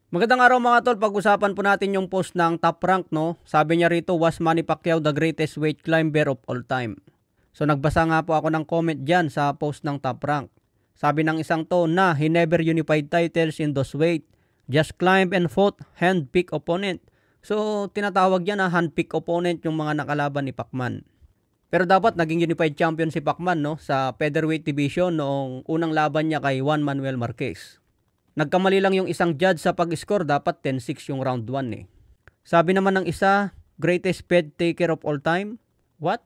Magandang araw mga tol, pag-usapan po natin yung post ng Top Rank, no? Sabi niya rito, was Manny Pacquiao the greatest weight climber of all time? So nagbasa nga po ako ng comment dyan sa post ng Top Rank. Sabi ng isang to na he never unified titles in those weight, just climb and fought hand-pick opponent. So tinatawag yan na hand-pick opponent yung mga nakalaban ni Pacman. Pero dapat naging unified champion si Pacman, no? Sa featherweight division noong unang laban niya kay Juan Manuel Marquez. Nagkamali lang yung isang judge sa pag-score, dapat 10-6 yung round 1 eh. Sabi naman ng isa, greatest ped taker of all time? What?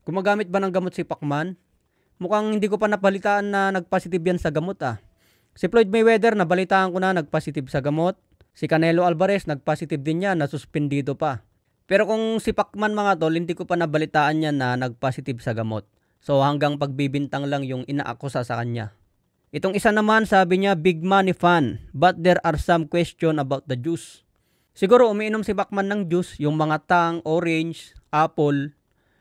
Gumagamit ba ng gamot si Pacman? Mukhang hindi ko pa napalitaan na nagpositive yan sa gamot ah. Si Floyd Mayweather, nabalitaan ko na nagpositive sa gamot. Si Canelo Alvarez, nagpositive din yan, nasuspendido pa. Pero kung si Pacman mga tol, hindi ko pa nabalitaan yan na nagpositive sa gamot. So hanggang pagbibintang lang yung inaakusa sa kanya. Itong isa naman, sabi niya, big money fan, but there are some question about the juice. Siguro umiinom si Pacman ng juice, yung mga tang, orange, apple,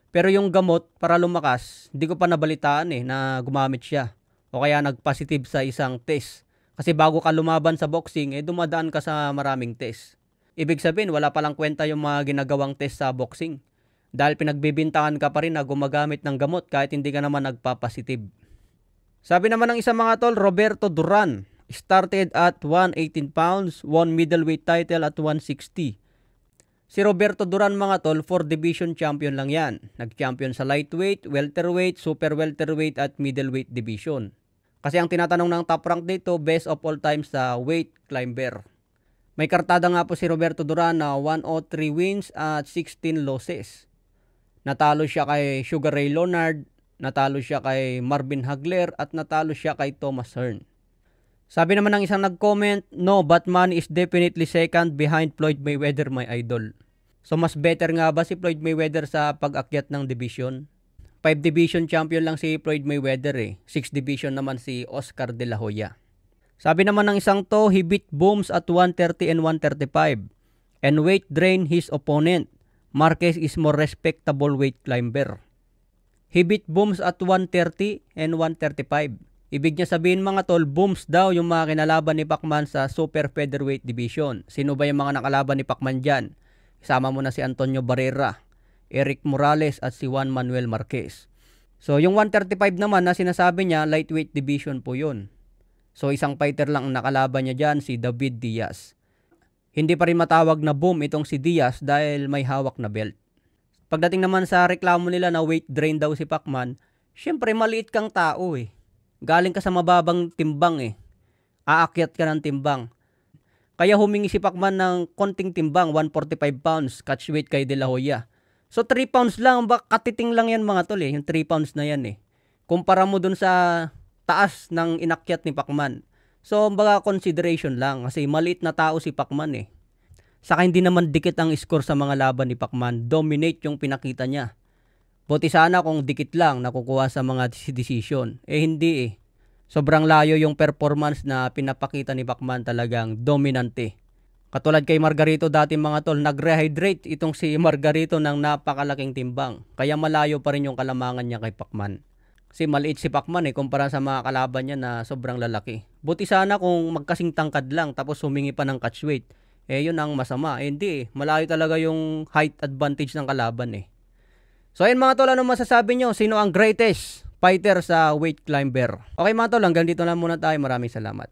pero yung gamot para lumakas, hindi ko pa nabalitaan na gumamit siya. O kaya nag-positive sa isang test. Kasi bago ka lumaban sa boxing, dumadaan ka sa maraming test. Ibig sabihin, wala palang kwenta yung mga ginagawang test sa boxing. Dahil pinagbibintangan ka pa rin na gumagamit ng gamot kahit hindi ka naman nagpa-positive. Sabi naman ng isang mga tol, Roberto Duran, started at 118 pounds, won middleweight title at 160. Si Roberto Duran mga tol, 4 division champion lang yan. Nag-champion sa lightweight, welterweight, super welterweight at middleweight division. Kasi ang tinatanong ng Top Rank dito, best of all time sa weight climber. May kartada nga po si Roberto Duran na 103 wins at 16 losses. Natalo siya kay Sugar Ray Leonard, natalo siya kay Marvin Hagler at natalo siya kay Thomas Hearn. Sabi naman ng isang nag-comment, no, but Manny is definitely second behind Floyd Mayweather, my idol. So mas better nga ba si Floyd Mayweather sa pag-akyat ng division? 5 division champion lang si Floyd Mayweather 6 division naman si Oscar De La Hoya. Sabi naman ng isang to, he beat Booms at 130 and 135 and weight drain his opponent. Marquez is more respectable weight climber. He beat Booms at 130 and 135. Ibig niya sabihin mga tol, Booms daw yung mga kinalaban ni Pacman sa super featherweight division. Sino ba yung mga nakalaban ni Pacman dyan? Isama mo na si Antonio Barrera, Eric Morales at si Juan Manuel Marquez. So yung 135 naman na sinasabi niya, lightweight division po yun. So isang fighter lang ang nakalaban niya dyan, si David Diaz. Hindi pa rin matawag na boom itong si Diaz dahil may hawak na belt. Pagdating naman sa reklamo nila na weight drain daw si Pacman, syempre maliit kang tao Galing ka sa mababang timbang Aakyat ka ng timbang. Kaya humingi si Pacman ng konting timbang, 145 pounds, catch weight kay De La Hoya. So 3 pounds lang, katiting lang yan mga tol yung 3 pounds na yan Kumpara mo dun sa taas ng inakyat ni Pacman. So baga consideration lang kasi maliit na tao si Pacman Saka hindi naman dikit ang score sa mga laban ni Pacman. Dominate yung pinakita niya. Buti sana kung dikit lang nakukuha sa mga decision. Hindi Sobrang layo yung performance na pinapakita ni Pacman, talagang dominante. Katulad kay Margarito dati mga tol, nag-rehydrate itong si Margarito ng napakalaking timbang. Kaya malayo pa rin yung kalamangan niya kay Pacman. Kasi maliit si Pacman kumpara sa mga kalaban niya na sobrang lalaki. Buti sana kung magkasing tangkad lang tapos humingi pa ng catch weight. Yun ang masama. Hindi malayo talaga yung height advantage ng kalaban So ayun mga tol, ano masasabi nyo? Sino ang greatest fighter sa weight climber? Okay mga tol, hanggang dito lang muna tayo. Maraming salamat.